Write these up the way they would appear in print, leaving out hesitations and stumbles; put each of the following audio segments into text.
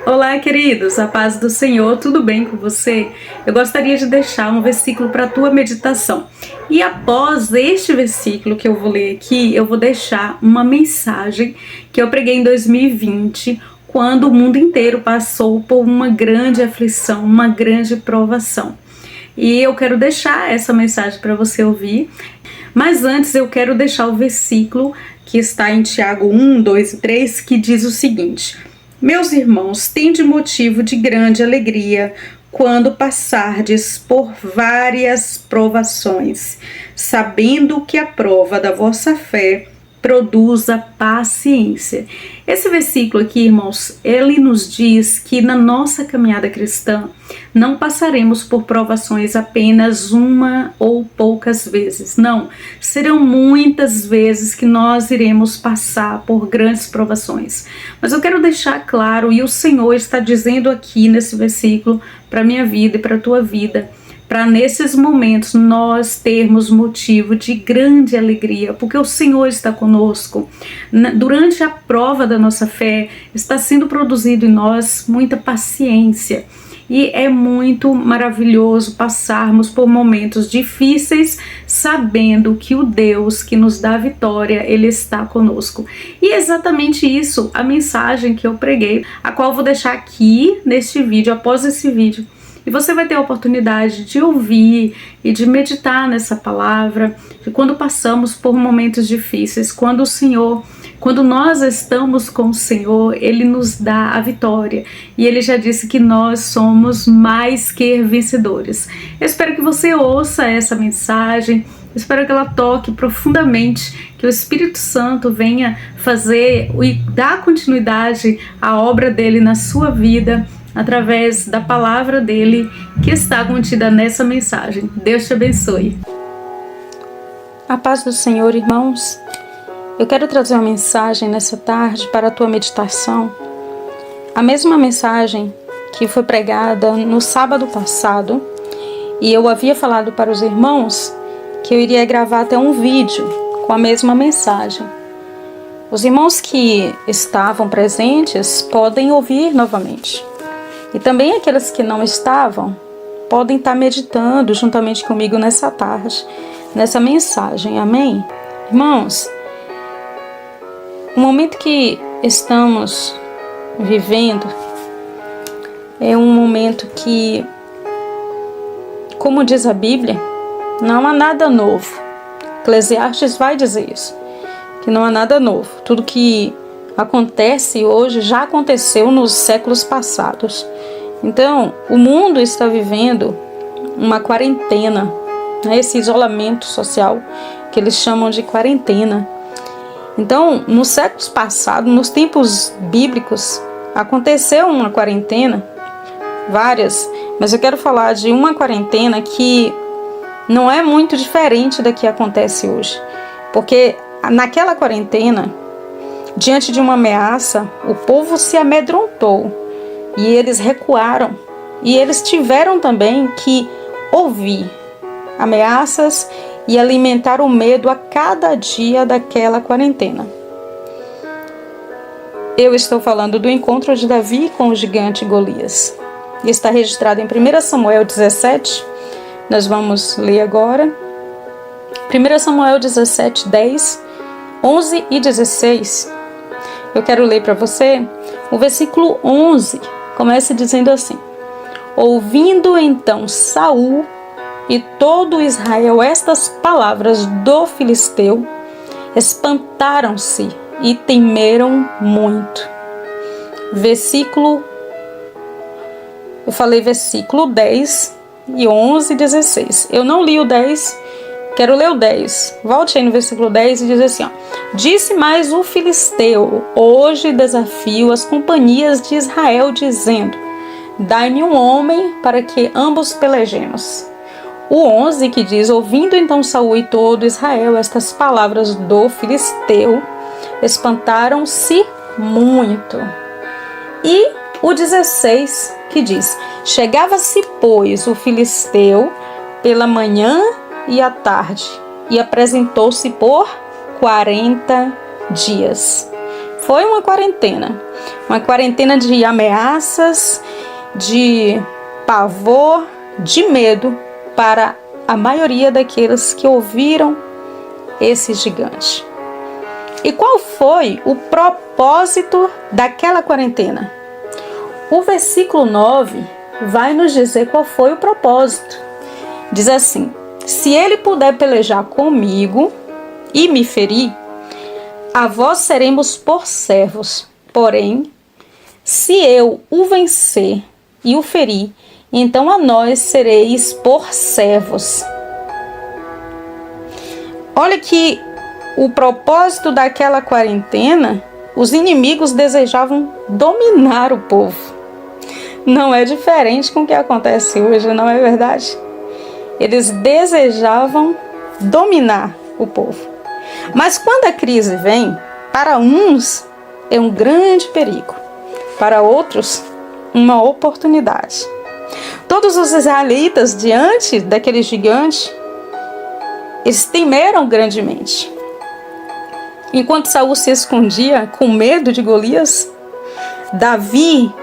Olá, queridos, a paz do Senhor, tudo bem com você? Eu gostaria de deixar um versículo para a tua meditação. E após este versículo que eu vou ler aqui, eu vou deixar uma mensagem que eu preguei em 2020, quando o mundo inteiro passou por uma grande aflição, uma grande provação. E eu quero deixar essa mensagem para você ouvir. Mas antes eu quero deixar o versículo que está em Tiago 1, 2 e 3, que diz o seguinte: Meus irmãos, tende motivo de grande alegria quando passardes por várias provações, sabendo que a prova da vossa fé produza paciência. Esse versículo aqui, irmãos, ele nos diz que na nossa caminhada cristã não passaremos por provações apenas uma ou poucas vezes. Não, serão muitas vezes que nós iremos passar por grandes provações. Mas eu quero deixar claro, e o Senhor está dizendo aqui nesse versículo para a minha vida e para a tua vida, para nesses momentos nós termos motivo de grande alegria, porque o Senhor está conosco. Durante a prova da nossa fé, está sendo produzido em nós muita paciência. E é muito maravilhoso passarmos por momentos difíceis, sabendo que o Deus que nos dá a vitória, Ele está conosco. E é exatamente isso, a mensagem que eu preguei, a qual eu vou deixar aqui neste vídeo, após esse vídeo. E você vai ter a oportunidade de ouvir e de meditar nessa palavra, de quando passamos por momentos difíceis, quando nós estamos com o Senhor, Ele nos dá a vitória. E Ele já disse que nós somos mais que vencedores. Eu espero que você ouça essa mensagem, eu espero que ela toque profundamente, que o Espírito Santo venha fazer e dar continuidade à obra dele na sua vida, através da palavra dele que está contida nessa mensagem. Deus te abençoe. A paz do Senhor, irmãos. Eu quero trazer uma mensagem nessa tarde para a tua meditação. A mesma mensagem que foi pregada no sábado passado, e eu havia falado para os irmãos que eu iria gravar até um vídeo com a mesma mensagem. Os irmãos que estavam presentes podem ouvir novamente. E também aqueles que não estavam podem estar meditando juntamente comigo nessa tarde, nessa mensagem, amém? Irmãos, o momento que estamos vivendo é um momento que, como diz a Bíblia, não há nada novo. Eclesiastes vai dizer isso, que não há nada novo. Tudo que acontece hoje já aconteceu nos séculos passados. Então, o mundo está vivendo uma quarentena, né? Esse isolamento social que eles chamam de quarentena. Então, nos séculos passados, nos tempos bíblicos, aconteceu uma quarentena, várias, mas eu quero falar de uma quarentena que não é muito diferente da que acontece hoje. Porque naquela quarentena, diante de uma ameaça, o povo se amedrontou e eles recuaram. E eles tiveram também que ouvir ameaças e alimentar o medo a cada dia daquela quarentena. Eu estou falando do encontro de Davi com o gigante Golias. E está registrado em 1 Samuel 17. Nós vamos ler agora. 1 Samuel 17, 10, 11 e 16. Eu quero ler para você o versículo 11. Começa dizendo assim: Ouvindo então Saul e todo Israel estas palavras do filisteu, espantaram-se e temeram muito. Eu falei versículo 10 e 11 e 16. Eu não li o 10, quero ler o 10. Volte aí no versículo 10 e diz assim, ó: Disse mais o filisteu: Hoje desafio as companhias de Israel, dizendo: Dai-me um homem para que ambos pelejemos. O 11 que diz: Ouvindo então Saul e todo Israel estas palavras do filisteu, espantaram-se muito. E o 16 que diz: Chegava-se, pois, o filisteu pela manhã e à tarde, e apresentou-se por 40 dias. foi uma quarentena de ameaças, de pavor, de medo para a maioria daqueles que ouviram esse gigante. E qual foi o propósito daquela quarentena? O versículo 9 vai nos dizer qual foi o propósito. Diz assim: se ele puder pelejar comigo e me ferir, a vós seremos por servos. Porém, se eu o vencer e o ferir, então a nós sereis por servos. Olha que o propósito daquela quarentena, os inimigos desejavam dominar o povo. Não é diferente com o que acontece hoje, não é verdade? Eles desejavam dominar o povo. Mas quando a crise vem, para uns é um grande perigo, para outros uma oportunidade. Todos os israelitas, diante daquele gigante, eles temeram grandemente. Enquanto Saul se escondia com medo de Golias, Davi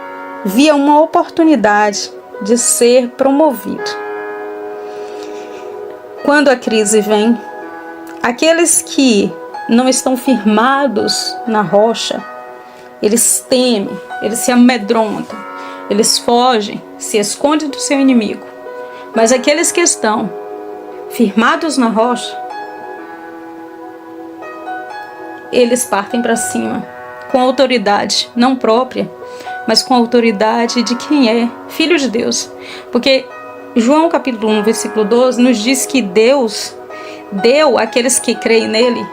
via uma oportunidade de ser promovido. Quando a crise vem, aqueles que não estão firmados na rocha, eles temem, eles se amedrontam, eles fogem, se escondem do seu inimigo. Mas aqueles que estão firmados na rocha, eles partem para cima, com autoridade, não própria, mas com a autoridade de quem é filho de Deus. Porque João capítulo 1, versículo 12, nos diz que Deus deu àqueles que creem nele,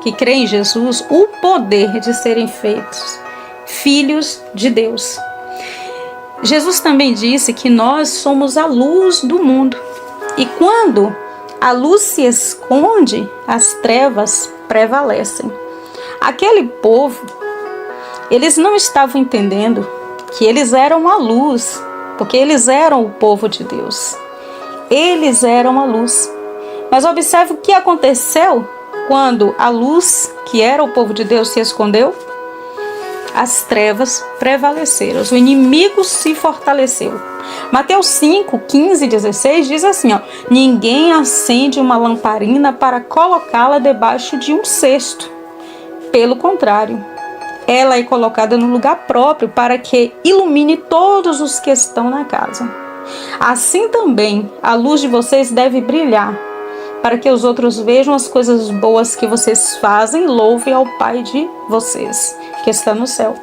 que creem em Jesus, o poder de serem feitos filhos de Deus. Jesus também disse que nós somos a luz do mundo. E quando a luz se esconde, as trevas prevalecem. Aquele povo, eles não estavam entendendo que eles eram a luz, porque eles eram o povo de Deus. Eles eram a luz. Mas observe o que aconteceu quando a luz, que era o povo de Deus, se escondeu. As trevas prevaleceram, o inimigo se fortaleceu. Mateus 5, 15 e 16 diz assim, ninguém acende uma lamparina para colocá-la debaixo de um cesto. Pelo contrário, ela é colocada no lugar próprio para que ilumine todos os que estão na casa. Assim também, a luz de vocês deve brilhar, para que os outros vejam as coisas boas que vocês fazem e louvem ao Pai de vocês, que está no céu.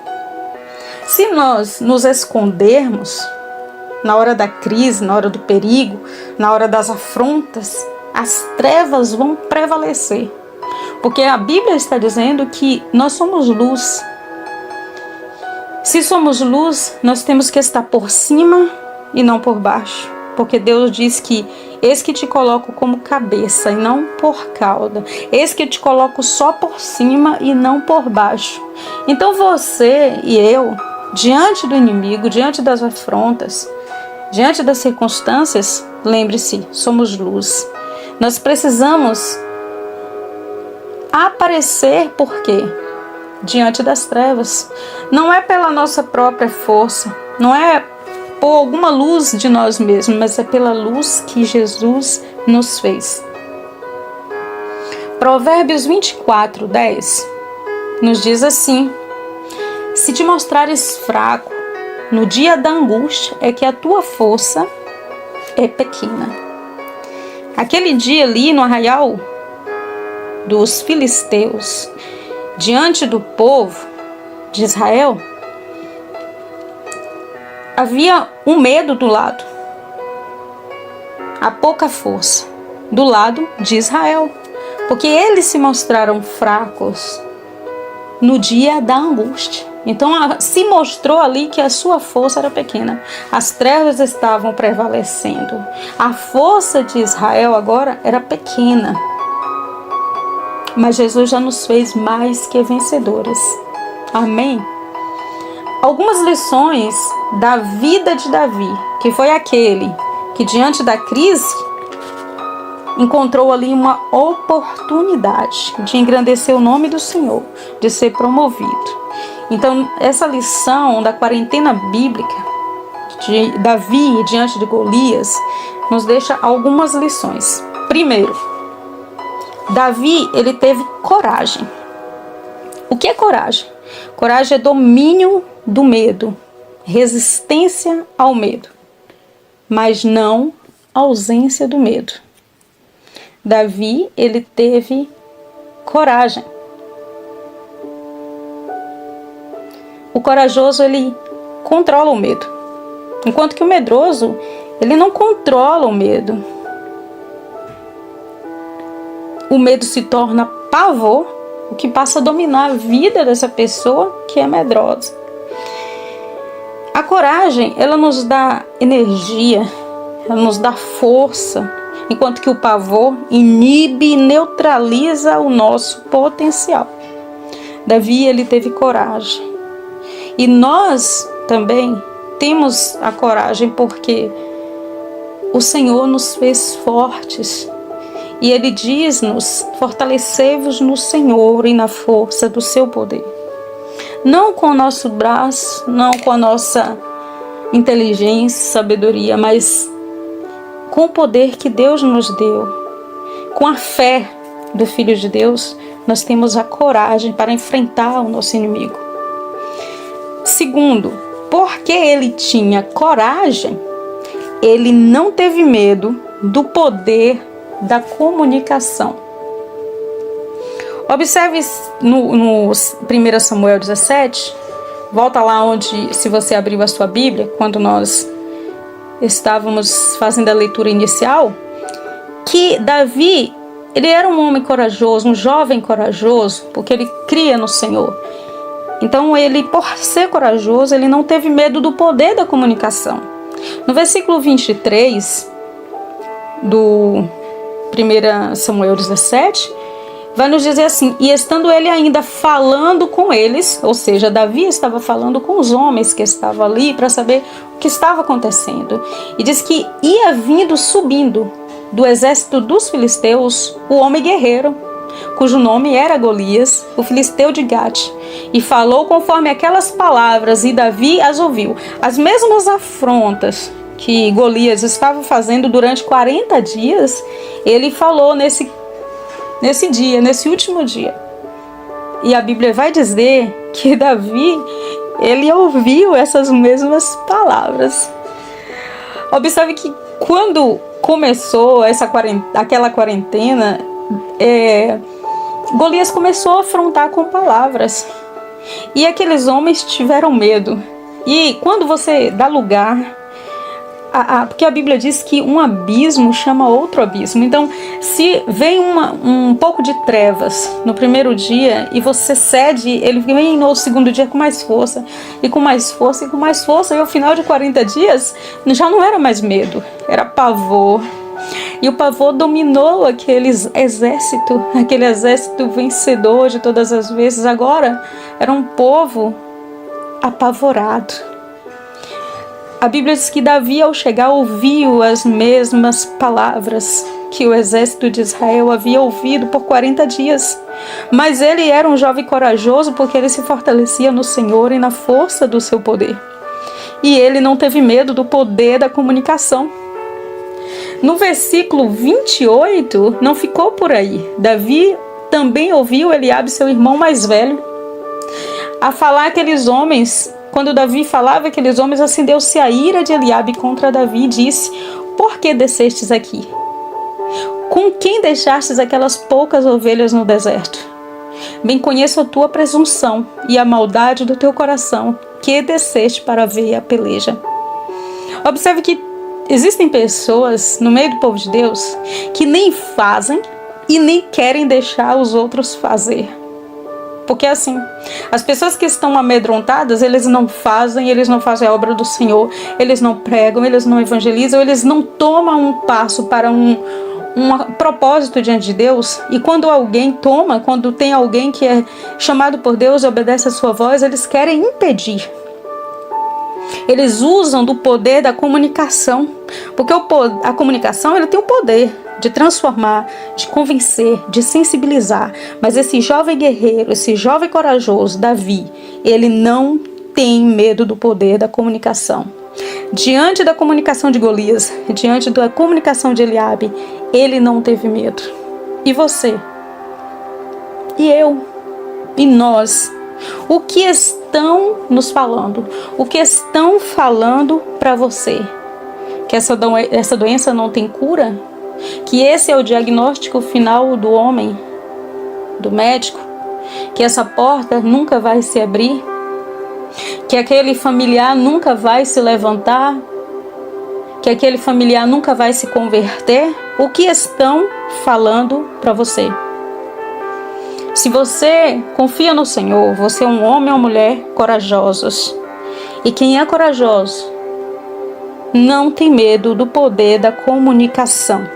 Se nós nos escondermos na hora da crise, na hora do perigo, na hora das afrontas, as trevas vão prevalecer. Porque a Bíblia está dizendo que nós somos luz. Se somos luz, nós temos que estar por cima e não por baixo. Porque Deus diz que eis que te coloco como cabeça e não por cauda. Eis que te coloco só por cima e não por baixo. Então você e eu, diante do inimigo, diante das afrontas, diante das circunstâncias, lembre-se, somos luz. Nós precisamos aparecer por quê? Diante das trevas. Não é pela nossa própria força, não é por alguma luz de nós mesmos, mas é pela luz que Jesus nos fez. Provérbios 24, 10 nos diz assim: se te mostrares fraco no dia da angústia, é que a tua força é pequena. Aquele dia ali no arraial dos filisteus, diante do povo de Israel, havia um medo do lado, a pouca força do lado de Israel, porque eles se mostraram fracos no dia da angústia. Então se mostrou ali que a sua força era pequena, as trevas estavam prevalecendo, a força de Israel agora era pequena. Mas Jesus já nos fez mais que vencedores. Amém? Algumas lições da vida de Davi, que foi aquele que diante da crise encontrou ali uma oportunidade de engrandecer o nome do Senhor, de ser promovido. Então, essa lição da quarentena bíblica de Davi diante de Golias nos deixa algumas lições. Primeiro, Davi, ele teve coragem. O que é coragem? Coragem é domínio do medo, resistência ao medo, mas não ausência do medo. Davi, ele teve coragem. O corajoso, ele controla o medo, enquanto que o medroso, ele não controla o medo. O medo se torna pavor, o que passa a dominar a vida dessa pessoa que é medrosa. A coragem, ela nos dá energia, ela nos dá força, enquanto que o pavor inibe e neutraliza o nosso potencial. Davi, ele teve coragem. E nós também temos a coragem porque o Senhor nos fez fortes. E Ele diz-nos, fortalecei-vos no Senhor e na força do seu poder. Não com o nosso braço, não com a nossa inteligência, sabedoria, mas com o poder que Deus nos deu. Com a fé do Filho de Deus, nós temos a coragem para enfrentar o nosso inimigo. Segundo, porque ele tinha coragem, ele não teve medo do poder da comunicação. Observe no 1 Samuel 17, volta lá onde, se você abriu a sua Bíblia, quando nós estávamos fazendo a leitura inicial, que Davi, ele era um homem corajoso, um jovem corajoso, porque ele cria no Senhor. Então ele, por ser corajoso, ele não teve medo do poder da comunicação. No versículo 23 do 1 Samuel 17, vai nos dizer assim: e estando ele ainda falando com eles, ou seja, Davi estava falando com os homens que estavam ali para saber o que estava acontecendo. E diz que ia vindo, subindo do exército dos filisteus, o homem guerreiro, cujo nome era Golias, o filisteu de Gate, e falou conforme aquelas palavras, e Davi as ouviu. As mesmas afrontas que Golias estava fazendo durante 40 dias, ele falou nesse dia, nesse último dia. E a Bíblia vai dizer que Davi, ele ouviu essas mesmas palavras. Observe que quando começou aquela quarentena, Golias começou a afrontar com palavras. E aqueles homens tiveram medo. E quando você dá lugar, porque a Bíblia diz que um abismo chama outro abismo. Então, se vem um pouco de trevas no primeiro dia e você cede, ele vem no segundo dia com mais força, e com mais força, e com mais força. E ao final de 40 dias, já não era mais medo, era pavor. E o pavor dominou aquele exército vencedor de todas as vezes. Agora era um povo apavorado. A Bíblia diz que Davi, ao chegar, ouviu as mesmas palavras que o exército de Israel havia ouvido por 40 dias. Mas ele era um jovem corajoso porque ele se fortalecia no Senhor e na força do seu poder. E ele não teve medo do poder da comunicação. No versículo 28, não ficou por aí. Davi também ouviu Eliabe, seu irmão mais velho, a falar aqueles homens. Quando Davi falava aqueles homens, acendeu-se a ira de Eliabe contra Davi e disse: por que descestes aqui? Com quem deixastes aquelas poucas ovelhas no deserto? Bem conheço a tua presunção e a maldade do teu coração, que desceste para ver a peleja. Observe que existem pessoas no meio do povo de Deus que nem fazem e nem querem deixar os outros fazer. Porque assim, as pessoas que estão amedrontadas, eles não fazem a obra do Senhor, eles não pregam, eles não evangelizam, eles não tomam um passo para um propósito diante de Deus. E quando tem alguém que é chamado por Deus e obedece a sua voz, eles querem impedir. Eles usam do poder da comunicação, porque a comunicação, ela tem o poder de transformar, de convencer, de sensibilizar. Mas esse jovem guerreiro, esse jovem corajoso, Davi, ele não tem medo do poder da comunicação. Diante da comunicação de Golias, diante da comunicação de Eliabe, ele não teve medo. E você? E eu? E nós? O que estão nos falando? O que estão falando para você? Que essa doença não tem cura? Que esse é o diagnóstico final do homem, do médico? Que essa porta nunca vai se abrir? Que aquele familiar nunca vai se levantar? Que aquele familiar nunca vai se converter? O que estão falando para você? Se você confia no Senhor, você é um homem ou mulher corajosos. E quem é corajoso não tem medo do poder da comunicação.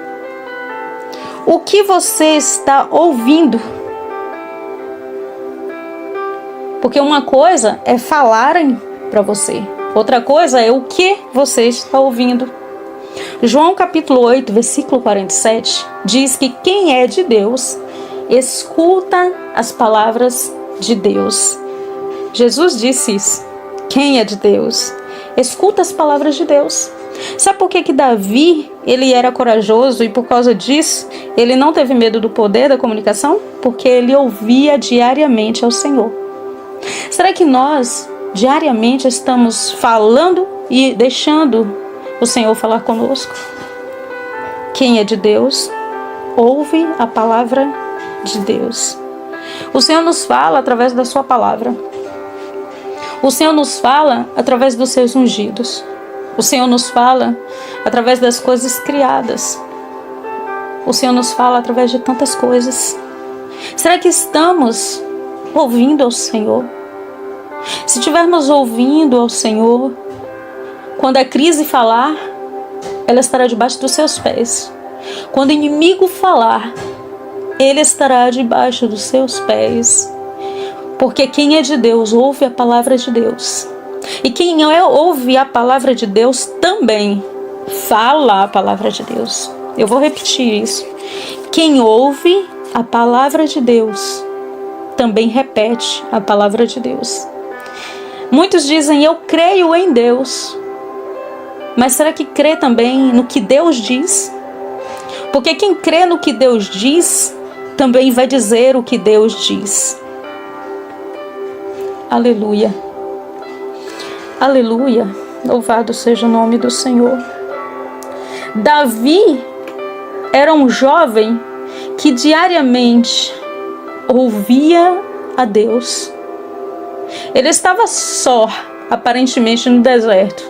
O que você está ouvindo? Porque uma coisa é falarem para você, outra coisa é o que você está ouvindo. João capítulo 8, versículo 47, diz que quem é de Deus escuta as palavras de Deus. Jesus disse isso. Quem é de Deus escuta as palavras de Deus. Sabe por que Davi, ele era corajoso e por causa disso ele não teve medo do poder da comunicação? Porque ele ouvia diariamente ao Senhor. Será que nós diariamente estamos falando e deixando o Senhor falar conosco? Quem é de Deus ouve a palavra de Deus. O Senhor nos fala através da sua palavra. O Senhor nos fala através dos seus ungidos. O Senhor nos fala através das coisas criadas. O Senhor nos fala através de tantas coisas. Será que estamos ouvindo ao Senhor? Se estivermos ouvindo ao Senhor, quando a crise falar, ela estará debaixo dos seus pés. Quando o inimigo falar, ele estará debaixo dos seus pés. Porque quem é de Deus ouve a palavra de Deus. E quem ouve a palavra de Deus também fala a palavra de Deus. Eu vou repetir isso. Quem ouve a palavra de Deus também repete a palavra de Deus. Muitos dizem, eu creio em Deus. Mas será que crê também no que Deus diz? Porque quem crê no que Deus diz, também vai dizer o que Deus diz. Aleluia. Aleluia. Louvado seja o nome do Senhor. Davi era um jovem que diariamente ouvia a Deus. Ele estava só, aparentemente no deserto,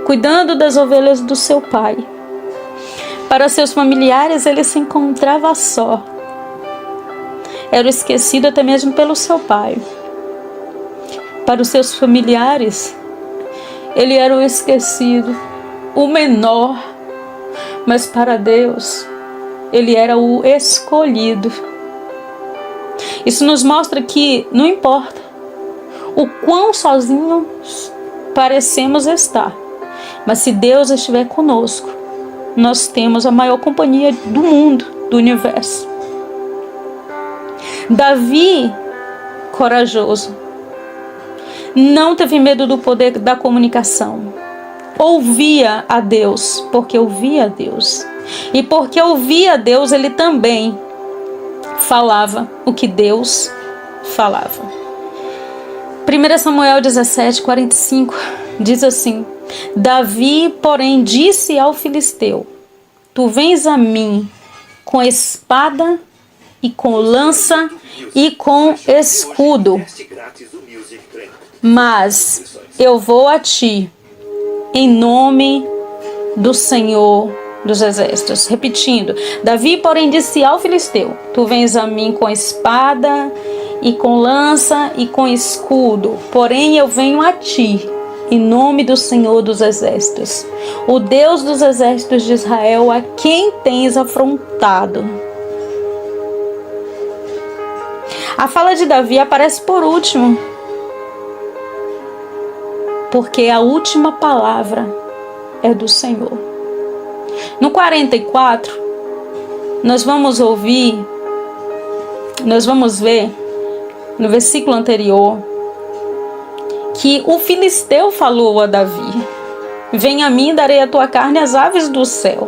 cuidando das ovelhas do seu pai. Para seus familiares, ele se encontrava só. Era esquecido até mesmo pelo seu pai. Para os seus familiares, ele era o esquecido, o menor. Mas para Deus, ele era o escolhido. Isso nos mostra que não importa o quão sozinhos parecemos estar, mas se Deus estiver conosco, nós temos a maior companhia do mundo, do universo. Davi, corajoso, não teve medo do poder da comunicação. Ouvia a Deus, porque ouvia a Deus. E porque ouvia a Deus, ele também falava o que Deus falava. 1 Samuel 17, 45 diz assim: Davi, porém, disse ao filisteu: Tu vens a mim com espada e com lança e com escudo, mas eu vou a ti em nome do Senhor dos Exércitos. Repetindo, Davi, porém, disse ao filisteu: Tu vens a mim com espada e com lança e com escudo, porém eu venho a ti em nome do Senhor dos Exércitos, o Deus dos exércitos de Israel, a quem tens afrontado. A fala de Davi aparece por último, porque a última palavra é do Senhor. No 44, nós vamos ver no versículo anterior que o filisteu falou a Davi: vem a mim, darei a tua carne às aves do céu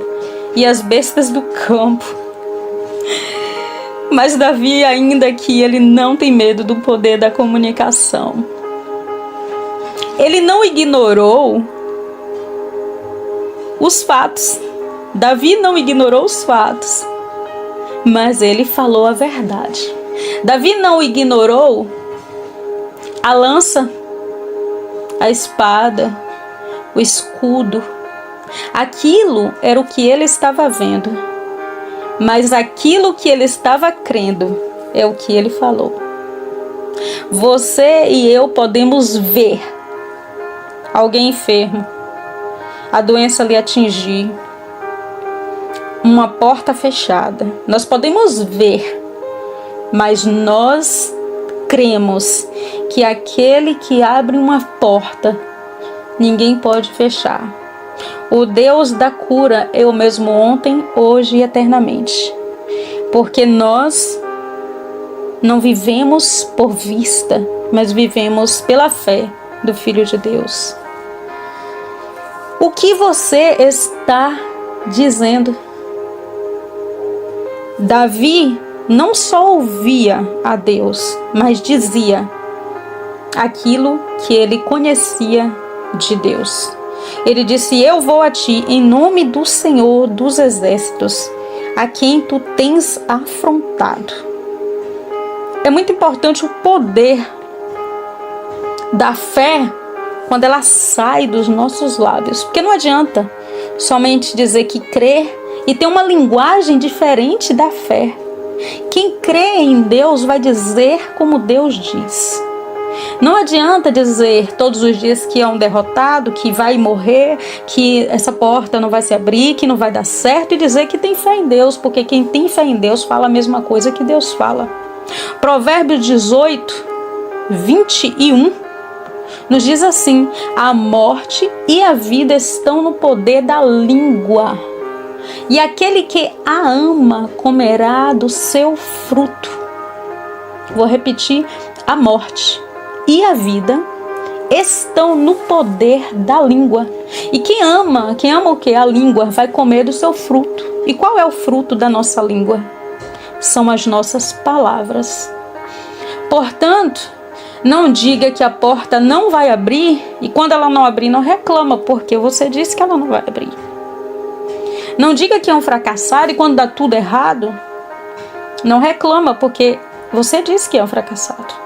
e às bestas do campo. Mas Davi, ainda que ele não tem medo do poder da comunicação, ele não ignorou os fatos. Davi não ignorou os fatos, mas ele falou a verdade. Davi não ignorou a lança, a espada, o escudo. Aquilo era o que ele estava vendo, mas aquilo que ele estava crendo é o que ele falou. Você e eu podemos ver alguém enfermo, a doença lhe atingir, uma porta fechada. Nós podemos ver, mas nós cremos que aquele que abre uma porta, ninguém pode fechar. O Deus da cura é o mesmo ontem, hoje e eternamente. Porque nós não vivemos por vista, mas vivemos pela fé do Filho de Deus. O que você está dizendo? Davi não só ouvia a Deus, mas dizia aquilo que ele conhecia de Deus. Ele disse: eu vou a ti em nome do Senhor dos Exércitos, a quem tu tens afrontado. É muito importante o poder da fé quando ela sai dos nossos lábios, porque não adianta somente dizer que crê e ter uma linguagem diferente da fé. Quem crê em Deus vai dizer como Deus diz. Não adianta dizer todos os dias que é um derrotado, que vai morrer, que essa porta não vai se abrir, que não vai dar certo, e dizer que tem fé em Deus, porque quem tem fé em Deus fala a mesma coisa que Deus fala. Provérbios 18, 21 nos diz assim: a morte e a vida estão no poder da língua, e aquele que a ama comerá do seu fruto. Vou repetir: a morte e a vida estão no poder da língua. E quem ama o que? A língua, vai comer do seu fruto. E qual é o fruto da nossa língua? São as nossas palavras. Portanto, não diga que a porta não vai abrir e quando ela não abrir, não reclama, porque você disse que ela não vai abrir. Não diga que é um fracassado e quando dá tudo errado, não reclama, porque você disse que é um fracassado.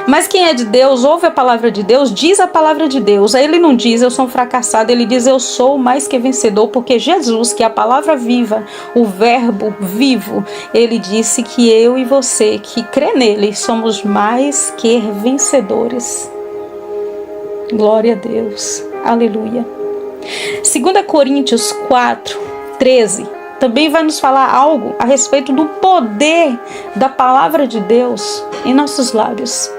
Mas quem é de Deus, ouve a palavra de Deus, diz a palavra de Deus. Aí ele não diz eu sou um fracassado, ele diz eu sou mais que vencedor, porque Jesus, que é a palavra viva, o verbo vivo, ele disse que eu e você, que crê nele, somos mais que vencedores. Glória a Deus. Aleluia. 2 Coríntios 4, 13 também vai nos falar algo a respeito do poder da palavra de Deus em nossos lábios.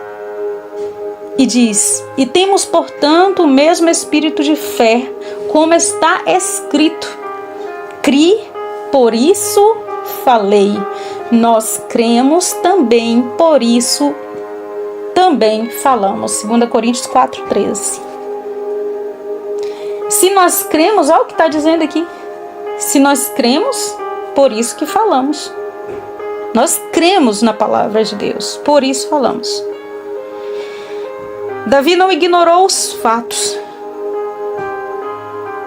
E diz: e temos, portanto, o mesmo espírito de fé, como está escrito: cri, por isso falei. Nós cremos também, por isso também falamos. 2 Coríntios 4, 13. Se nós cremos, olha o que está dizendo aqui. Se nós cremos, por isso que falamos. Nós cremos na palavra de Deus, por isso falamos. Davi não ignorou os fatos.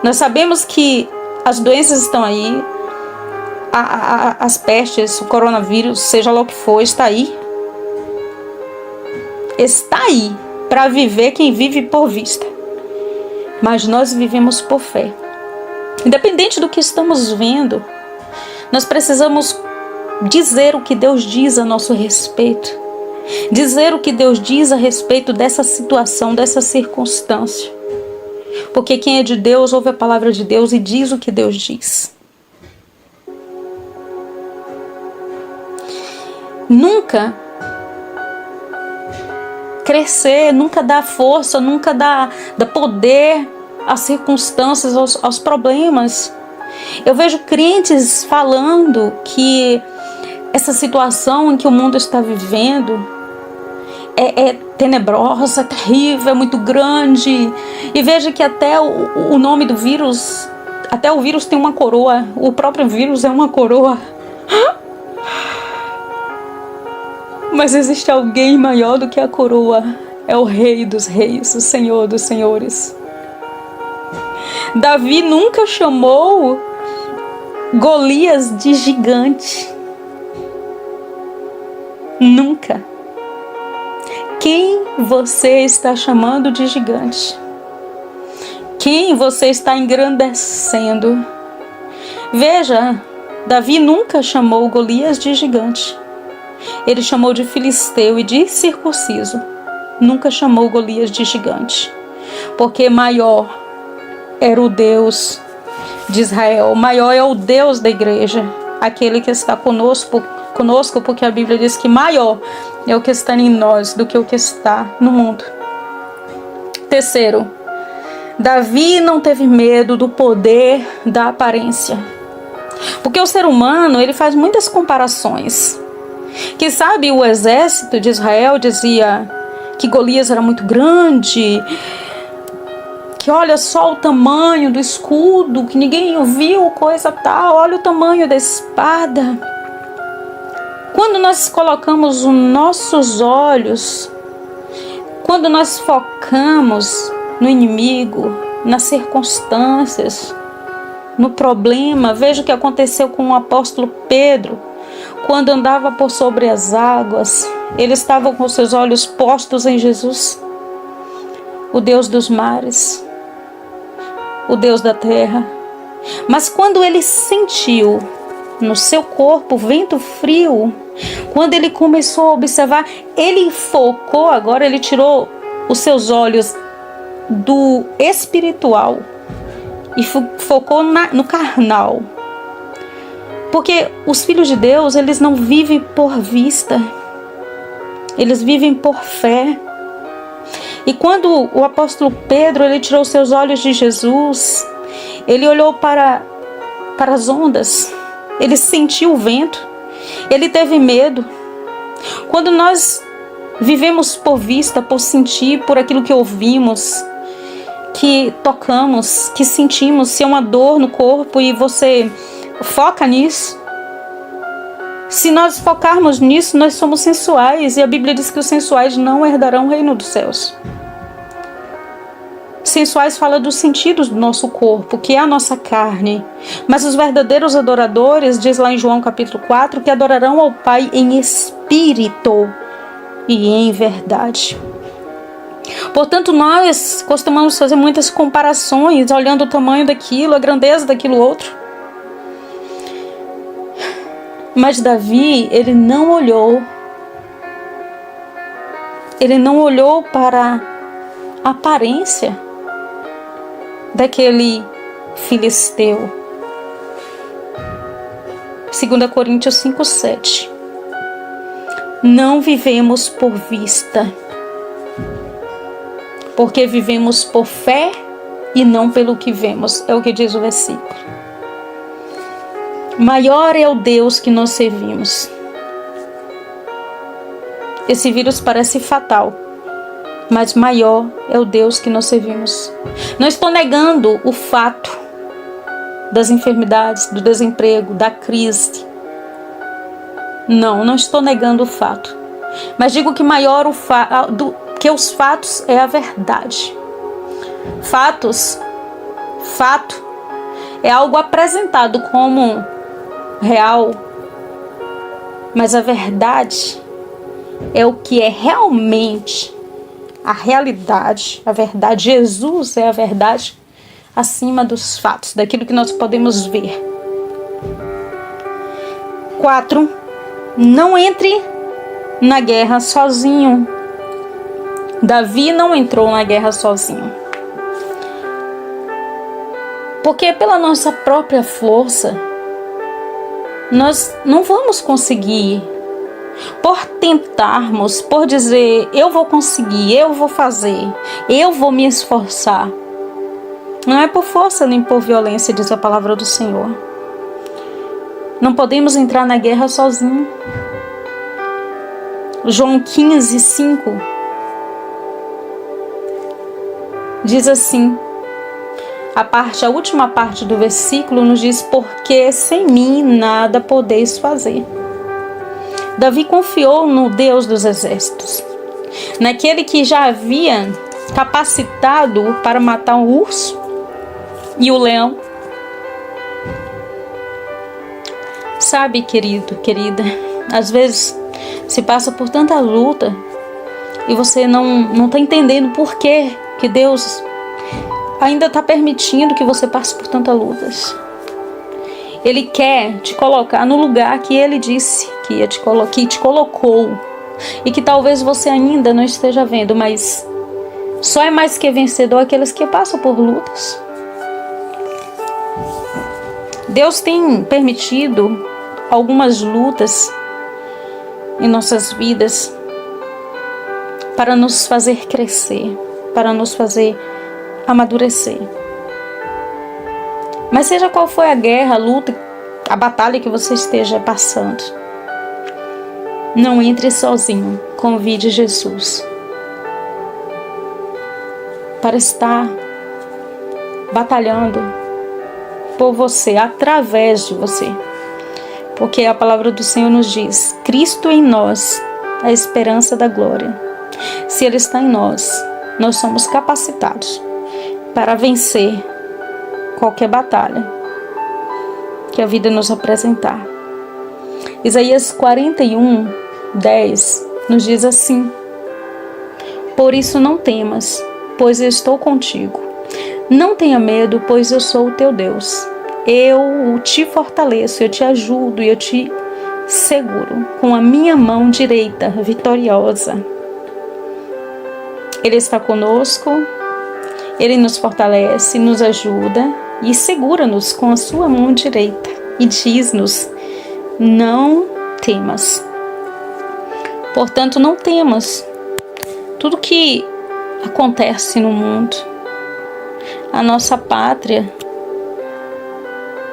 Nós sabemos que as doenças estão aí, as pestes, o coronavírus, seja lá o que for, está aí. Está aí para viver quem vive por vista. Mas nós vivemos por fé. Independente do que estamos vendo, nós precisamos dizer o que Deus diz a nosso respeito. Dizer o que Deus diz a respeito dessa situação, dessa circunstância. Porque quem é de Deus ouve a palavra de Deus e diz o que Deus diz. Nunca crescer, nunca dá força, nunca dá poder às circunstâncias, aos problemas. Eu vejo crentes falando que essa situação em que o mundo está vivendo é tenebrosa, é terrível, é muito grande. E veja que até o nome do vírus, até o vírus tem uma coroa. O próprio vírus é uma coroa. Mas existe alguém maior do que a coroa. É o Rei dos Reis, o Senhor dos Senhores. Davi nunca chamou Golias de gigante. Nunca. Quem você está chamando de gigante? Quem você está engrandecendo? Veja, Davi nunca chamou Golias de gigante. Ele chamou de filisteu e de circunciso. Nunca chamou Golias de gigante. Porque maior era o Deus de Israel. Maior é o Deus da igreja. Aquele que está conosco, porque a Bíblia diz que maior é o que está em nós do que o que está no mundo. Terceiro, Davi não teve medo do poder da aparência. Porque o ser humano, ele faz muitas comparações. Quem sabe o exército de Israel dizia que Golias era muito grande, que olha só o tamanho do escudo, que ninguém viu, coisa tal, olha o tamanho da espada. Quando nós colocamos os nossos olhos, quando nós focamos no inimigo, nas circunstâncias, no problema, veja o que aconteceu com o apóstolo Pedro, quando andava por sobre as águas, ele estava com seus olhos postos em Jesus, o Deus dos mares, o Deus da terra. Mas quando ele sentiu no seu corpo vento frio, quando ele começou a observar, ele focou agora, ele tirou os seus olhos do espiritual e focou no carnal. Porque os filhos de Deus, eles não vivem por vista, eles vivem por fé. E quando o apóstolo Pedro, ele tirou seus olhos de Jesus, ele olhou para as ondas, ele sentiu o vento, ele teve medo. Quando nós vivemos por vista, por sentir, por aquilo que ouvimos, que tocamos, que sentimos, se é uma dor no corpo e você foca nisso. Se nós focarmos nisso, nós somos sensuais. E a Bíblia diz que os sensuais não herdarão o reino dos céus. Sensuais fala dos sentidos do nosso corpo, que é a nossa carne. Mas os verdadeiros adoradores, diz lá em João capítulo 4, que adorarão ao Pai em espírito e em verdade. Portanto, nós costumamos fazer muitas comparações, olhando o tamanho daquilo, a grandeza daquilo outro. Mas Davi, ele não olhou para a aparência daquele filisteu. 2 Coríntios 5:7. Não vivemos por vista, porque vivemos por fé e não pelo que vemos. É o que diz o versículo. Maior é o Deus que nós servimos. Esse vírus parece fatal, mas maior é o Deus que nós servimos. Não estou negando o fato das enfermidades, do desemprego, da crise. Não estou negando o fato. Mas digo que maior que os fatos é a verdade. Fato é algo apresentado como real, mas a verdade é o que é realmente a realidade, a verdade. Jesus é a verdade acima dos fatos, daquilo que nós podemos ver. 4. Não entre na guerra sozinho. Davi não entrou na guerra sozinho. Porque pela nossa própria força, nós não vamos conseguir. Por tentarmos, por dizer, eu vou conseguir, eu vou fazer, eu vou me esforçar. Não é por força nem por violência, diz a palavra do Senhor. Não podemos entrar na guerra sozinho. João 15:5 diz assim, a última parte do versículo nos diz: porque sem mim nada podeis fazer. Davi confiou no Deus dos exércitos, naquele que já havia capacitado para matar o urso e o leão. Sabe, querido, querida, às vezes se passa por tanta luta e você não está entendendo por que Deus ainda está permitindo que você passe por tantas lutas. Ele quer te colocar no lugar que Ele disse que te colocou e que talvez você ainda não esteja vendo, mas só é mais que vencedor aqueles que passam por lutas. Deus tem permitido algumas lutas em nossas vidas para nos fazer crescer, para nos fazer amadurecer. Mas seja qual for a guerra, a luta, a batalha que você esteja passando, não entre sozinho. Convide Jesus para estar batalhando por você, através de você. Porque a palavra do Senhor nos diz: Cristo em nós, a esperança da glória. Se Ele está em nós, nós somos capacitados para vencer qualquer batalha que a vida nos apresentar. Isaías 41:10 nos diz assim: por isso não temas, pois eu estou contigo. Não tenha medo, pois eu sou o teu Deus. Eu te fortaleço, eu te ajudo e eu te seguro com a minha mão direita vitoriosa. Ele está conosco, Ele nos fortalece, nos ajuda e segura-nos com a sua mão direita e diz-nos: não temas. Portanto, não temas tudo que acontece no mundo. A nossa pátria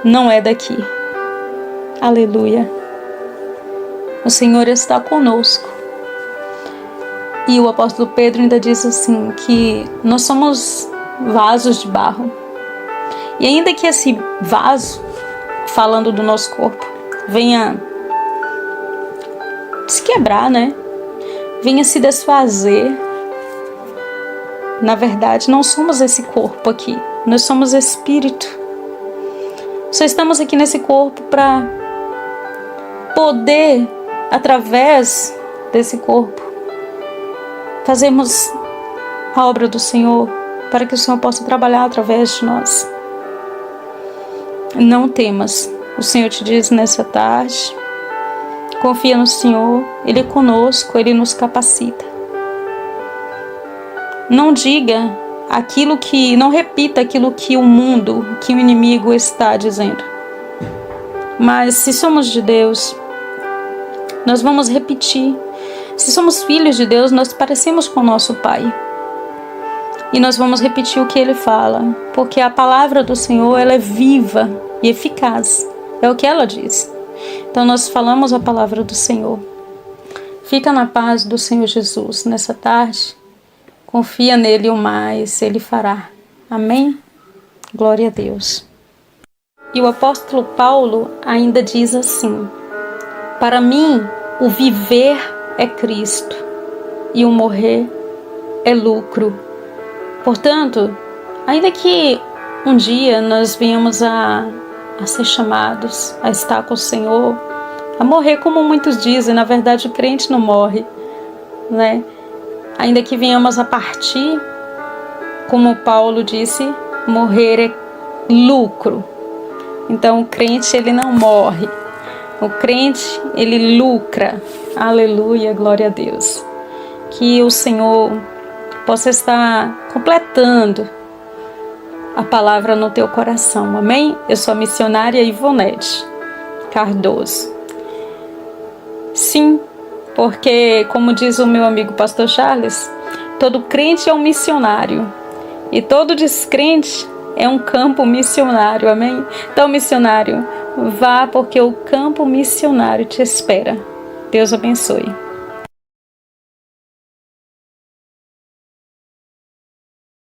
não é daqui. Aleluia. O Senhor está conosco. E o apóstolo Pedro ainda diz assim, que nós somos vasos de barro. E ainda que esse vaso, falando do nosso corpo, venha se quebrar, né? Venha se desfazer. Na verdade, não somos esse corpo aqui. Nós somos espírito. Só estamos aqui nesse corpo para poder, através desse corpo, fazermos a obra do Senhor, para que o Senhor possa trabalhar através de nós. Não temas. O Senhor te diz nessa tarde: confia no Senhor, Ele é conosco, Ele nos capacita. Não diga aquilo que, não repita aquilo que o mundo, que o inimigo está dizendo. Mas se somos de Deus, nós vamos repetir. Se somos filhos de Deus, nós parecemos com o nosso Pai. E nós vamos repetir o que Ele fala, porque a palavra do Senhor, ela é viva e eficaz. É o que ela diz. Então nós falamos a palavra do Senhor. Fica na paz do Senhor Jesus nessa tarde. Confia nele o mais, Ele fará. Amém? Glória a Deus. E o apóstolo Paulo ainda diz assim: para mim, o viver é Cristo e o morrer é lucro. Portanto, ainda que um dia nós venhamos a ser chamados a estar com o Senhor, a morrer, como muitos dizem, na verdade o crente não morre, né? Ainda que venhamos a partir, como Paulo disse, morrer é lucro. Então o crente, ele não morre. O crente, ele lucra. Aleluia, glória a Deus. Que o Senhor possa estar completando a palavra no teu coração. Amém? Eu sou a missionária Ivonete Cardoso. Sim, porque, como diz o meu amigo pastor Charles, todo crente é um missionário e todo descrente é um campo missionário, amém? Então, missionário, vá porque o campo missionário te espera. Deus abençoe.